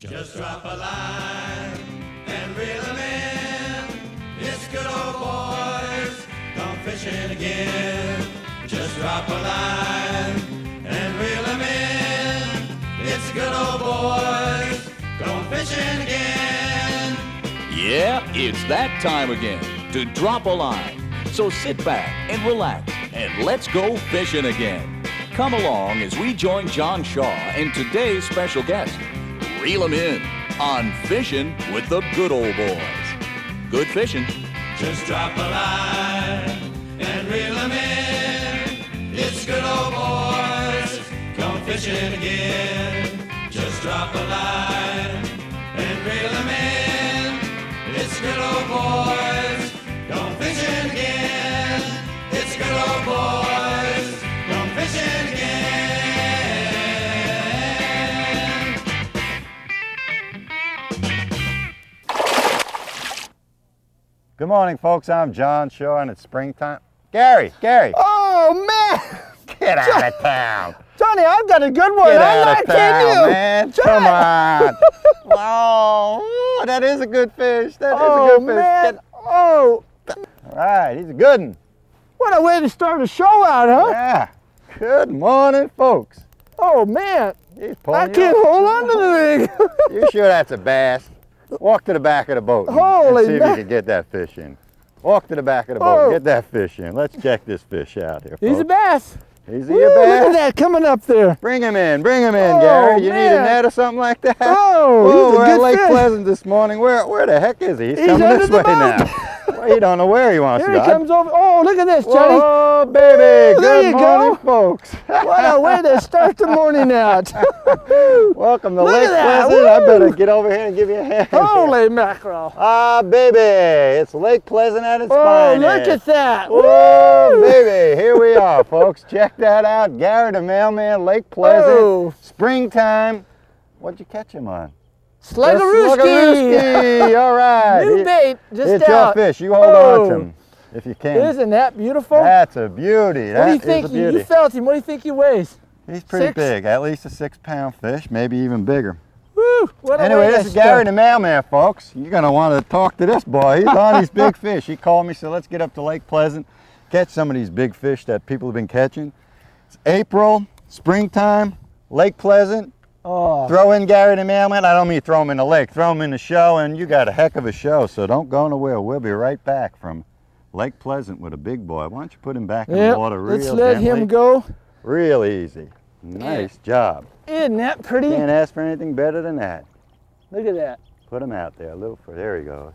Just drop a line and reel 'em in. It's good old boys, gone fishing again. Just drop a line and reel 'em in. It's good old boys, gone fishing again. Yeah, it's that time again to drop a line. So sit back and relax and let's go fishing again. Come along as we join John Shaw and today's special guest. Reel 'em in on Fishing with the Good Old Boys. Good fishing. Just drop a line and reel 'em in. It's good old boys, gone fishing again. Just drop a line and reel 'em in. It's good old boys, gone fishing again. It's good old boys, gone fishing again. Good morning, folks. I'm John Shaw, and it's springtime. Gary! Oh, man! Get out of town! Johnny, I've got a good one. Get I'm out not of town, kidding you. man! Johnny. Come on! Oh, that is a good fish. That is a good fish. Man. Oh, All right, he's a good one. what a way to start a show out, huh? Yeah. Good morning, folks. Oh, man. He's pulling I you can't up. hold on to the thing. You sure that's a bass? Walk to the back of the boat and Holy see if you man. can get that fish in. Walk to the back of the boat and Oh. get that fish in. Let's check this fish out here, folks. He's a bass. Is he Woo, a look at bass? that coming up there. Bring him in, Oh, Gary. You need a man. net or something like that? Oh, Whoa, he's a we're at good Lake fish. Pleasant this morning. Where the heck is he? He's coming under this the way boat. now. Well, he don't know where he wants Here to he go. comes over. Oh, look at this, Johnny. Whoa, baby. Ooh, there Good you morning, go. folks. What a way to start the morning out. Welcome to Look Lake at that. Pleasant. I better Woo. get over here and give you a hand. Holy mackerel. Ah, baby. It's Lake Pleasant at its Oh, finest. look at that. Whoa, Woo. baby. Here we are, folks. Check that out. Gary the mailman, Lake Pleasant. Oh. Springtime. What'd you catch him on? Slugarooski. Slugarooski. All right. New bait, just It's out. your fish. You hold on to him if you can. Isn't that beautiful? That's a beauty. What do you That is think? a beauty. You felt him. What do you think he weighs? He's pretty 6? big. At least a 6-pound fish, maybe even bigger. Woo! What a Anyway, way to this is Gary start. the mailman, folks. You're going to want to talk to this boy. He's on these big fish. He called me, said, let's get up to Lake Pleasant, catch some of these big fish that people have been catching. It's April, springtime, Lake Pleasant. Oh, Throw in Gary the mailman. I don't mean throw him in the lake. Throw him in the show, and you got a heck of a show, so don't go nowhere. We'll be right back from Lake Pleasant with a big boy. Why don't you put him back in the water real let's let gently? him go. Real easy. Nice job. Isn't that pretty? Can't ask for anything better than that. Look at that. Put him out there a little further. There he goes.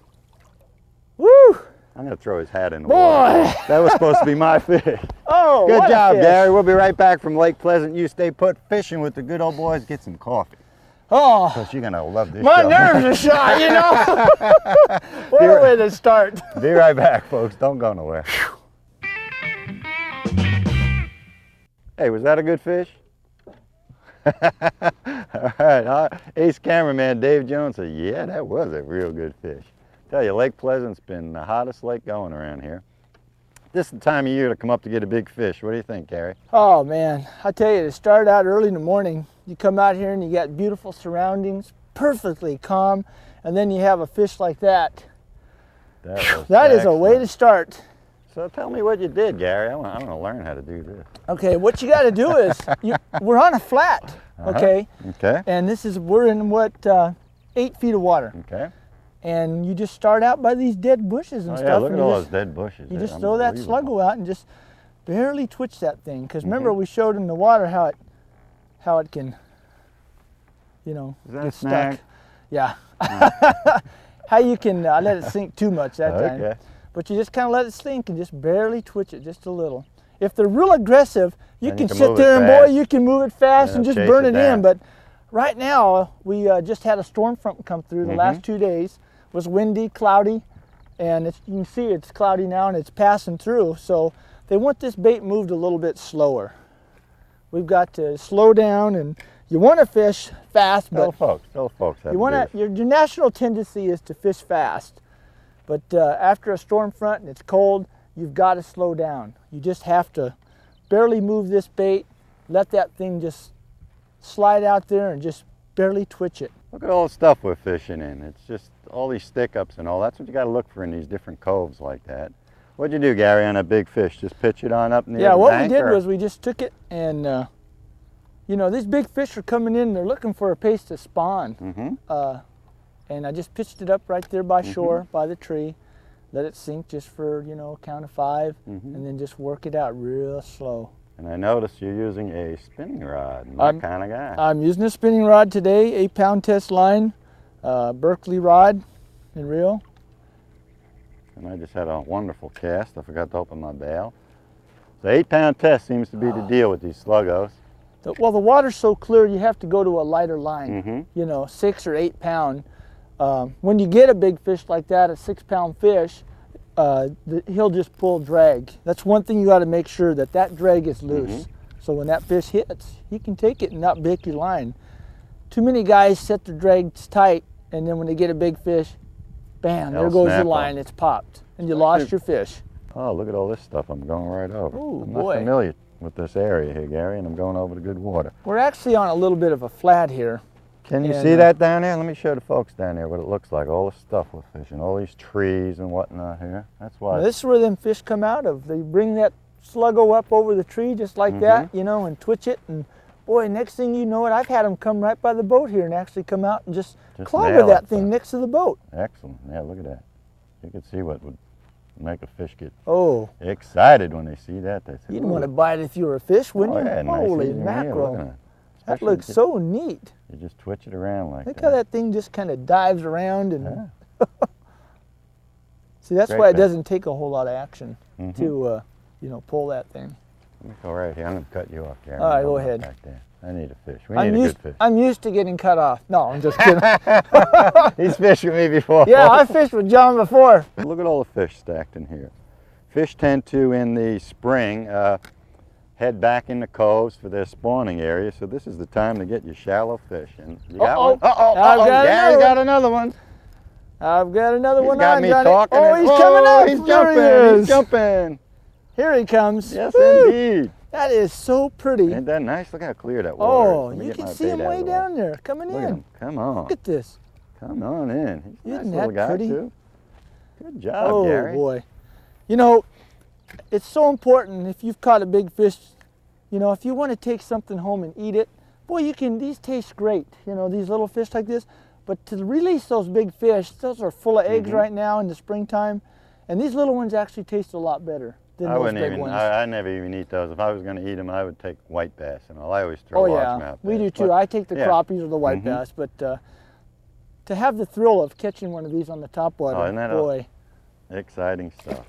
Woo! I'm going to throw his hat in the Boy! water. That was supposed to be my fish. Oh, Good what a job, fish. Gary. We'll be right back from Lake Pleasant. You stay put fishing with the good old boys. Get some coffee. Oh, Because you're going to love this my show. nerves are shot, you know? What a way to start. Be right back, folks. Don't go nowhere. Hey, was that a good fish? All right, our ace cameraman Dave Jones said, yeah, that was a real good fish. Tell you, Lake Pleasant's been the hottest lake going around here. This is the time of year to come up to get a big fish. What do you think, Gary? Oh, man. I tell you, to start out early in the morning, you come out here and you got beautiful surroundings, perfectly calm, and then you have a fish like that. That is a way to start. So tell me what you did, Gary. I want to learn how to do this. Okay, what you got to do is, we're on a flat, okay? Okay. And we're in what, 8 feet of water. Okay. And you just start out by these dead bushes and Oh, stuff. yeah, look and at you all just- those dead bushes. You They're just throw that unbelievable. sluggo out and just barely twitch that thing. Because remember, we showed in the water how it can, you know, Is that a get snag? stuck. Yeah. How you can let it sink too much that time. Okay. But you just kind of let it sink and just barely twitch it just a little. If they're real aggressive, you Then can you can sit move there it and fast. boy, you can move it fast Yeah, and just chase burn it it down. in. But right now, we just had a storm front come through the last 2 days. It was windy, cloudy, and you can see it's cloudy now and it's passing through. So they want this bait moved a little bit slower. We've got to slow down, and you want to fish fast, Tell but folks. how you to want do to. this. Your natural tendency is to fish fast, but after a storm front and it's cold, you've got to slow down. You just have to barely move this bait, let that thing just slide out there, and just barely twitch it. Look at all the stuff we're fishing in. It's just all these stick-ups and all. That's what you got to look for in these different coves like that. What'd you do, Gary, on a big fish? Just pitch it on up near the bank? Yeah, what we did was we just took it and, you know, these big fish are coming in. They're looking for a place to spawn. And I just pitched it up right there by shore, by the tree. Let it sink just for, you know, a count of 5, and then just work it out real slow. And I noticed you're using a spinning rod. I'm that kind of guy. I'm using a spinning rod today, 8-pound test line, Berkeley rod and reel. And I just had a wonderful cast. I forgot to open my bail. The 8-pound test seems to be the deal with these sluggos. Well, the water's so clear, you have to go to a lighter line, you know, 6 or 8 pound. When you get a big fish like that, a 6-pound fish, he'll just pull drag. That's one thing you got to make sure, that that drag is loose. So when that fish hits, he can take it and not break your line. Too many guys set their drags tight, and then when they get a big fish, bam, there goes your line. It's popped, and you lost your fish. Oh, look at all this stuff I'm going right over. Ooh, I'm boy. not familiar with this area here, Gary, and I'm going over to good water. We're actually on a little bit of a flat here. Can you see that down there? Let me show the folks down there what it looks like. All the stuff we're fishing, all these trees and whatnot here. That's why. Now, this is where them fish come out of. They bring that sluggo up over the tree just like that, you know, and twitch it. And boy, next thing you know it, I've had them come right by the boat here and actually come out and just clobber that thing next to the boat. Excellent. Yeah, look at that. You can see what would make a fish get excited when they see that. They say, you'd want to buy it if you were a fish, wouldn't you? Yeah, Holy mackerel. That looks so neat. You just twitch it around like that. Look how that thing just kind of dives around and see, that's why it doesn't take a whole lot of action to you know, pull that thing. Let me go right here. I'm going to cut you off, Gary. All right, go ahead. Back there. I need a fish. We need a good fish. I'm used to getting cut off. No, I'm just kidding. He's fished with me before. Yeah, I fished with John before. Look at all the fish stacked in here. Fish tend to, in the spring, head back in the coves for their spawning area, so this is the time to get your shallow fish. And you got one? Gary's got another one. I've got another one got on, me Johnny. talking. Oh, he's coming up. He's jumping. He's jumping. Here he comes. Yes, Woo! indeed. That is so pretty. Ain't that nice? Look how clear that water is. Oh, you can see him way down there, coming in. Come on. Look at this. Come on in. He's a nice Isn't little that guy, pretty? too. Good job, Gary. Oh, boy. You know, it's so important if you've caught a big fish, you know, if you want to take something home and eat it, boy, you can, these taste great, you know, these little fish like this. But to release those big fish, those are full of eggs right now in the springtime, and these little ones actually taste a lot better than those big ones. I never even eat those. If I was going to eat them, I would take white bass and all. I always throw largemouth bass. We do too. But I take the crappies or the white bass, but to have the thrill of catching one of these on the topwater, isn't that boy. Exciting stuff.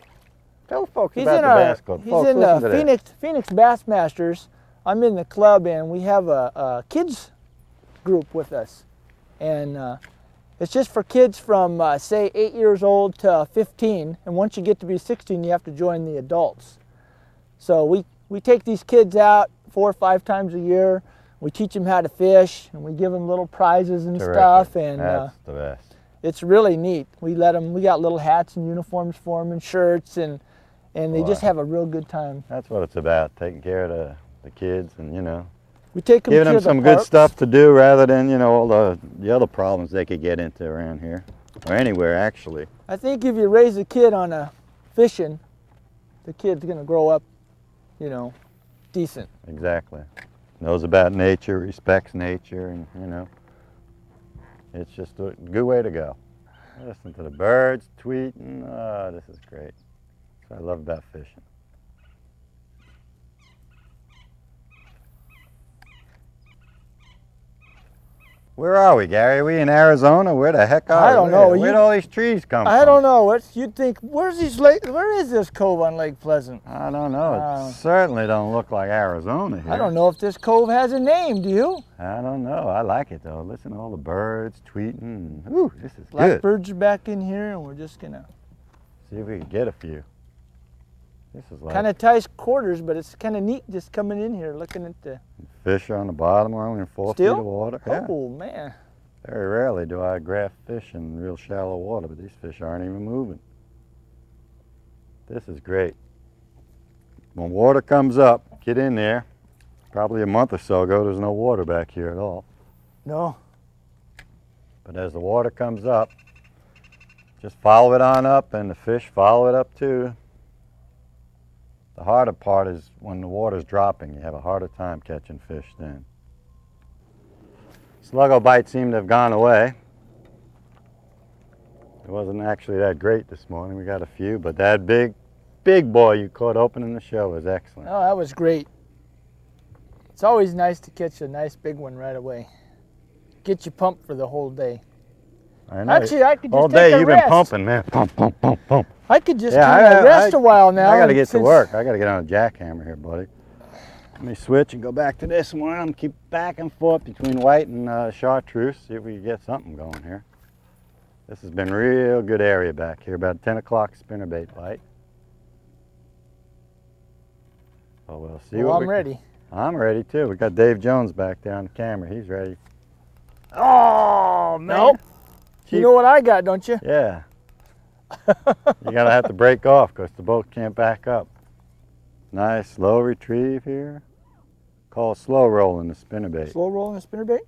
Tell folks He's about in the bass club. He's in the Phoenix Bassmasters. I'm in the club, and we have a kids group with us, and it's just for kids from say 8 years old to 15, and once you get to be 16, you have to join the adults. So we take these kids out 4 or 5 times a year. We teach them how to fish, and we give them little prizes and stuff, and that's the best. It's really neat. We got little hats and uniforms for them and shirts, and they just have a real good time. That's what it's about, taking care of the kids, and you know, we take them giving them some good stuff to do rather than, you know, all the other problems they could get into around here, or anywhere actually. I think if you raise a kid on a fishing, the kid's gonna grow up, you know, decent. Exactly. Knows about nature, respects nature, and you know, it's just a good way to go. Listen to the birds tweeting. Oh, this is great. That's what I love about fishing. Where are we, Gary? Are we in Arizona? Where the heck are we? I don't know. Where'd all these trees come from? I don't know. You'd think, where is this cove on Lake Pleasant? I don't know. It certainly don't look like Arizona here. I don't know if this cove has a name. Do you? I don't know. I like it though. Listen to all the birds tweeting. Ooh, this is good. Blackbirds are back in here, and we're just gonna see if we can get a few. This is like kind of tight quarters, but it's kind of neat just coming in here, looking at the fish on the bottom. We're only in 4 feet of water. Yeah. Oh man! Very rarely do I graph fish in real shallow water, but these fish aren't even moving. This is great. When water comes up, get in there. Probably a month or so ago, there's no water back here at all. No. But as the water comes up, just follow it on up and the fish follow it up too. The harder part is when the water's dropping. You have a harder time catching fish then. Sluggo bite seemed to have gone away. It wasn't actually that great this morning. We got a few, but that big boy you caught opening the show was excellent. Oh, that was great. It's always nice to catch a nice big one right away. Get you pumped for the whole day. I know. Actually, I could just all take day a you've rest. been pumping, man. Pump, pump, pump, pump. I could just Yeah, kind of rest a while now. I got to get to since- work. I got to get on a jackhammer here, buddy. Let me switch and go back to this one. Keep back and forth between white and chartreuse. See if we can get something going here. This has been real good area back here. About 10 o'clock spinnerbait bite. So we'll see Well, what I'm we ready. I'm ready too. We got Dave Jones back there on the camera. He's ready. Oh, man. Nope. You know what I got, don't you? Yeah. You're going to have to break off because the boat can't back up. Nice slow retrieve here. Call slow rolling the spinnerbait. Slow rolling a spinnerbait?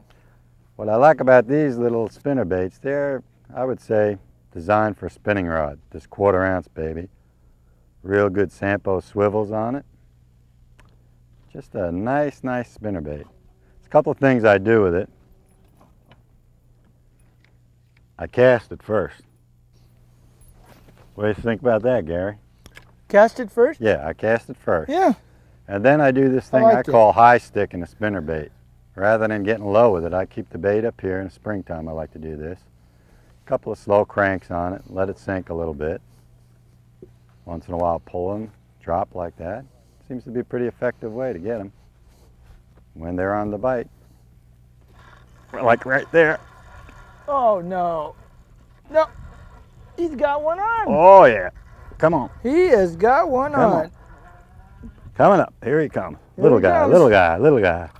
What I like about these little spinnerbaits, they're, I would say, designed for a spinning rod. This 1/4 ounce baby. Real good Sampo swivels on it. Just a nice spinnerbait. There's a couple of things I do with it. I cast it first. What do you think about that, Gary? Cast it first? Yeah, I cast it first. Yeah. And then I do this thing liked I it. call high stick in a spinnerbait. Rather than getting low with it, I keep the bait up here. In the springtime, I like to do this. A couple of slow cranks on it, let it sink a little bit. Once in a while, pull them, drop like that. Seems to be a pretty effective way to get them when they're on the bite. Like right there. Oh, no. No. He's got one on. Oh, yeah. Come on. He has got one Come on. on. Coming up. Here he comes. Here Little he guy, comes. little guy, little guy.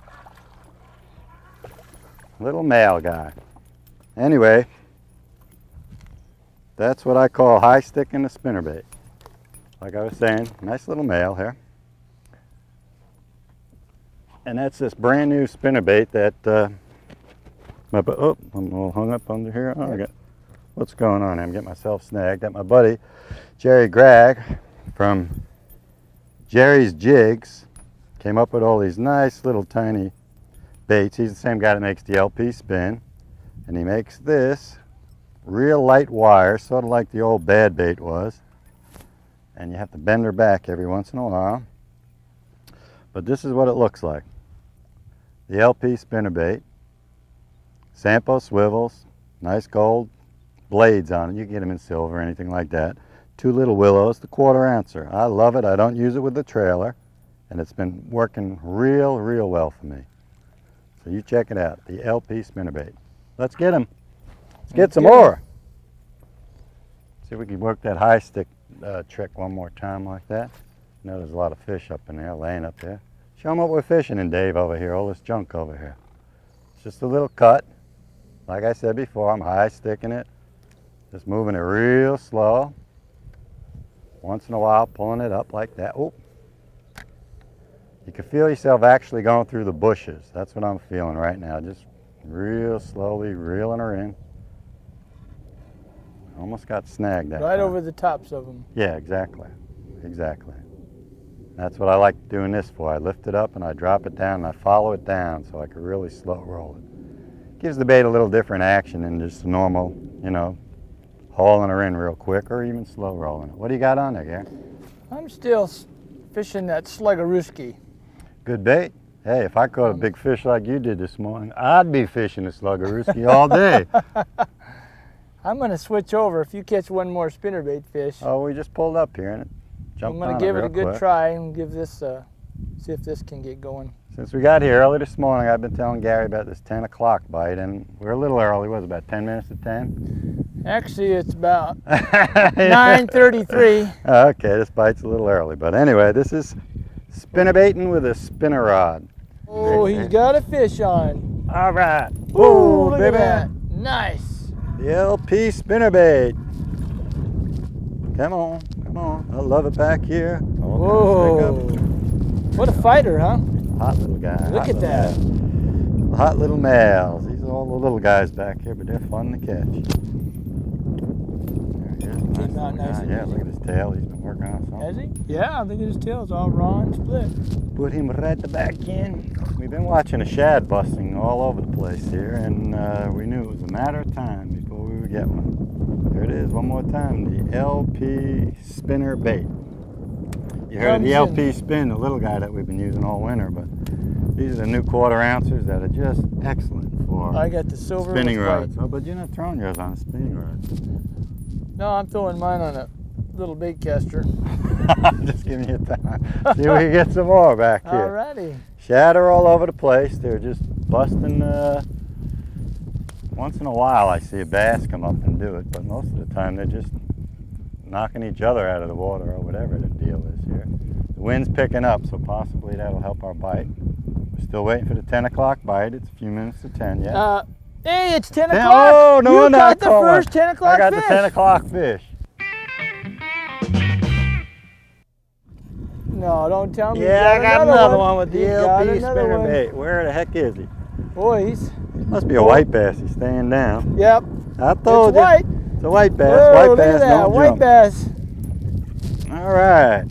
Little male guy. Anyway, that's what I call high stick in the spinnerbait. Like I was saying, nice little male here. And that's this brand new spinnerbait that, oh, I'm all hung up under here. Oh, I got, what's going on? I'm getting myself snagged. That my buddy, Jerry Gregg from Jerry's Jigs, came up with all these nice little tiny baits. He's the same guy that makes the LP spin. And he makes this real light wire, sort of like the old bad bait was. And you have to bend her back every once in a while. But this is what it looks like. The LP spinnerbait, Sampo swivels, nice gold blades on it. You can get them in silver or anything like that. 2 little willows, the 1/4 ouncer. I love it. I don't use it with the trailer. And it's been working real well for me. So you check it out, the LP spinnerbait. Let's get them. Let's get some more. See if we can work that high stick trick one more time like that. You know there's a lot of fish up in there, laying up there. Show them what we're fishing in, Dave, over here, all this junk over here. It's just a little cut. Like I said before, I'm high sticking it. Just moving it real slow. Once in a while, pulling it up like that. Oh. You can feel yourself actually going through the bushes. That's what I'm feeling right now. Just real slowly reeling her in. Almost got snagged that Right time. over the tops of them. Yeah, exactly. Exactly. That's what I like doing this for. I lift it up and I drop it down and I follow it down so I can really slow roll it. Gives the bait a little different action than just normal, you know, hauling her in real quick or even slow rolling it. What do you got on there, Gary? I'm still fishing that sluggerooski. Good bait. Hey, if I caught a big fish like you did this morning, I'd be fishing a sluggerooski all day. I'm going to switch over if you catch one more spinnerbait fish. Oh, we just pulled up here and it jumped I'm on going to give it real a good quick. try and give this, see if this can get going. Since we got here early this morning, I've been telling Gary about this 10 o'clock bite, and we're a little early. What was it, about 10 minutes to 10? Actually, it's about 9:33. Okay, this bite's a little early, but anyway, this is spinnerbaiting with a spinner rod. Oh, he's got a fish on. All right. Oh, look baby. at that. Nice. The LP spinnerbait. Come on, come on. I love it back here. Whoa. What a fighter, huh? Hot little guy. Look hot at little that. male. Hot little males. These are the all the little guys back here, but they're fun to catch. There he is. Nice Came out little nice guy. and Yeah, easy. look at his tail. He's been working on something. Has he? Yeah, look at his tail. It's all raw and split. Put him right the back in. We've been watching a shad busting all over the place here, and we knew it was a matter of time before we would get one. There it is, one more time, the LP spinner bait. You heard of the LP spin, the little guy that we've been using all winter, but these are the new 1/4 ounces that are just excellent for I got the silver spinning with white. rods. Oh, but you're not throwing yours on a spinning rod. No, I'm throwing mine on a little bait caster. I'm just giving you time. See if we can get some more back here. Alrighty. Shad are all over the place. They're just busting. Once in a while I see a bass come up and do it, but most of the time they're just knocking each other out of the water or whatever the deal is here. The wind's picking up, so possibly that'll help our bite. We're still waiting for the 10 o'clock bite. It's a few minutes to 10 yet. Hey, it's 10 o'clock. Oh, no, you not got the first 10 o'clock I got fish. the 10 o'clock fish. No, don't tell me. Yeah, I got another one with the Got LP another spinner one. bait. Where the heck is he? Boys. Must be a white bass. He's staying down. Yep. I told It's you. white. It's a white bass. Whoa, White look bass at that. don't White jump. bass. All right.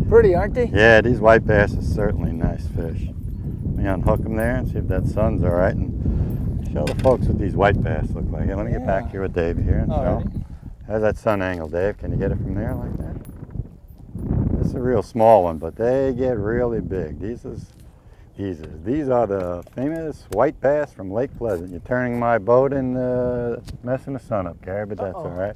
Pretty, aren't they? Yeah, these white bass is certainly nice fish. Let me unhook them there and see if that sun's all right, and show the folks what these white bass look like. Here, let me get back here with Dave here and show. Alrighty. How's that sun angle, Dave? Can you get it from there like that? This is a real small one, but they get really big. These are the famous white bass from Lake Pleasant. You're turning my boat and messing the sun up, Gary, but that's all right.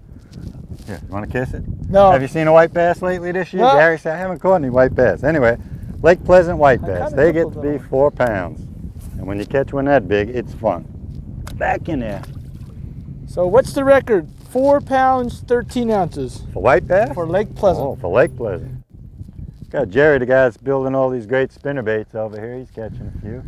Here, you want to kiss it? No. Have you seen a white bass lately this year? No. Gary said, I haven't caught any white bass. Anyway, Lake Pleasant white I bass. kinda They get took to a be little 4 pounds. And when you catch one that big, it's fun. Back in there. So what's the record? 4 pounds, 13 ounces For white bass? for Lake Pleasant. Oh, for Lake Pleasant. Got Jerry, the guy that's building all these great spinner baits over here. He's catching a few.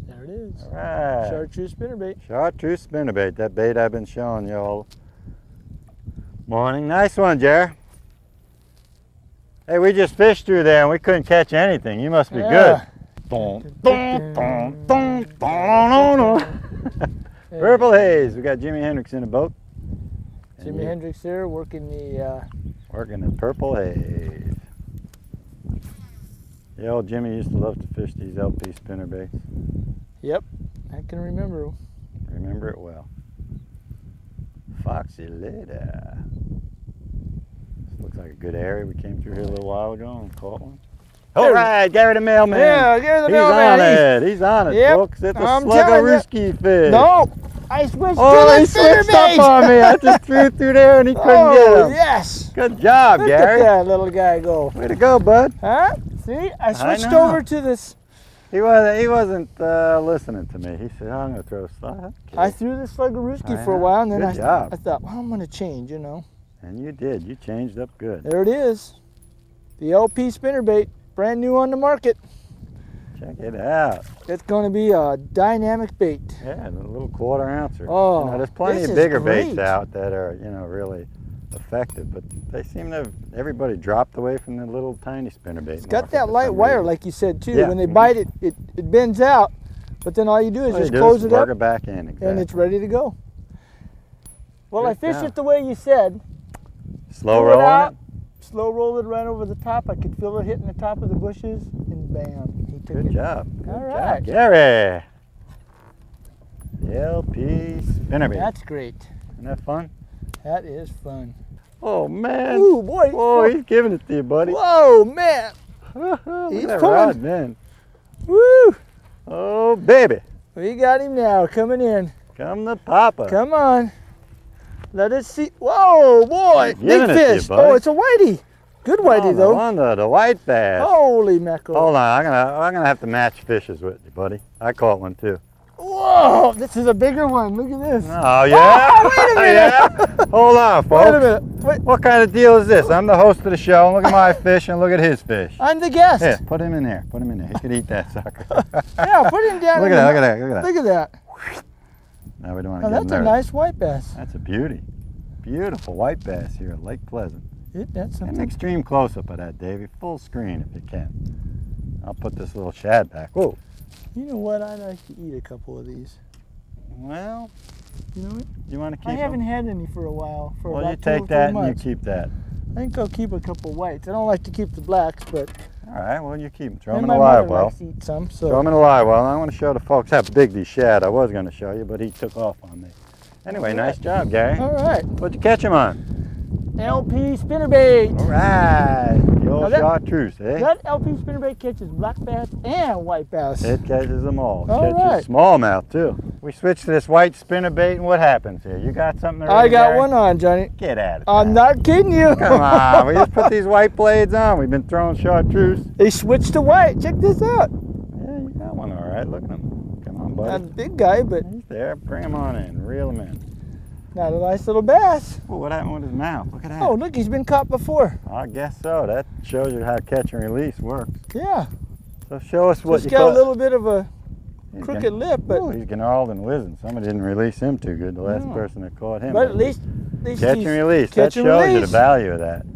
There it is. All right. Chartreuse spinnerbait. Chartreuse spinnerbait, that bait I've been showing you all morning. Nice one, Jerry. Hey, we just fished through there and we couldn't catch anything. You must be good. Purple haze. We got Jimi Hendrix in the boat. And Jimi you Hendrix there working the. working the purple haze. The old Jimmy used to love to fish these LP spinnerbaits. Yep, I can remember. Remember it well. Foxy later. This looks like a good area. We came through here a little while ago and caught one. All right, Gary the mailman. Yeah, Gary the mailman. He's on it, Yep, folks. It's a I'm telling ya. sluggerooski fish. No, I switched Oh, to he the switched spinnerbait. up on me. I just threw it through there and he couldn't Oh, get him. yes. Good job, Look Gary. at that little guy go. Way to go, bud. Huh? See, I switched know. over to this. He wasn't listening to me. He said, I'm going to throw a slug. I threw the sluggerooski I for a know. while, and then Good I job. thought, well, I'm going to change, you know. And you did. You changed up good. There it is. The LP spinnerbait, brand new on the market. Check it out. It's going to be a dynamic bait. Yeah, the little 1/4 ouncer. Oh, You know, there's plenty this of is bigger baits great. out that are, really effective, but they seem to have, everybody dropped away from the little tiny spinnerbait. It's got that light wire, like you said, too. Yeah. When they bite it, it bends out, but then all you do is just close it work up, it back in, exactly. and it's ready to go. Well, Good I fished job. it the way you said. Slow Pull it rolling out, it. slow roll it right over the top. I could feel it hitting the top of the bushes, and bam, he took Good it. job. Good All job, right. Gary. The LP spinnerbait. That's great. Isn't that fun? That is fun. Oh, man. Ooh, boy. Oh, he's giving it to you, buddy. Whoa, man. Look He's at that pulling. rod, man. Woo. Oh, baby. We got him now, coming in. Come to Papa. Come on. Let us see. Whoa, boy. He's giving Big it to you, fish. buddy. Oh, it's a whitey. Good whitey, Oh, no though. wonder, the white bass. Holy mackerel. Hold on, I'm gonna have to match fishes with you, buddy. I caught one too. Whoa, this is a bigger one. Look at this. Oh yeah. Oh, wait a minute. Yeah? Hold on, folks. Wait a minute. Wait. What kind of deal is this? I'm the host of the show. Look at my fish and look at his fish. I'm the guest. Here, put him in there. Put him in there. He could eat that sucker. Yeah, put him down. Look in at that. the- Look at that. Look at that. Look at that. Now we don't want to Oh, get that's a nervous. nice white bass. That's a beauty. Beautiful white bass here at Lake Pleasant. That's An something. extreme close-up of that, Davey. Full screen if you can. I'll put this little shad back. Whoa. You know what? I'd like to eat a couple of these. Well, You know what? you want to keep I haven't them? had any for a while. For Well, about you 2 or take 3 that and you months. keep that. I think I'll keep a couple whites. I don't like to keep the blacks, but All right, well, you keep them. Throw and them in my the mother live well. likes to eat some. So Throw them in the live well. I want to show the folks how big these shad. I was going to show you, but he took off on me. Anyway, All nice right. job, Gary. all right, What'd you catch him on? LP spinnerbait. All right. The old Now that- chartreuse, eh? That LP spinnerbait catches black bass and white bass. It catches them all. All Catches right. smallmouth, too. We switched to this white spinnerbait, and what happens here? You got something I already, got Gary? one on, Johnny. Get at it. I'm now. not kidding you. Come on, we just put these white blades on. We've been throwing chartreuse. They switched to white. Check this out. Yeah, you got one all right. Look at him. Come on, Not a buddy. big guy, but He's there. Bring him on in. Reel him in. not a nice little bass. Oh, what happened with his mouth? Look at that. Oh, look, he's been caught before. I guess so. That shows you how catch and release works. Yeah. So show us what He's you got caught. a little bit of a He's crooked getting- lip, but Ooh, he's gnarled and whizzing. Somebody didn't release him too good. The last No. person that caught him. but at least catch he's and release. catch That and shows you the release. value of that.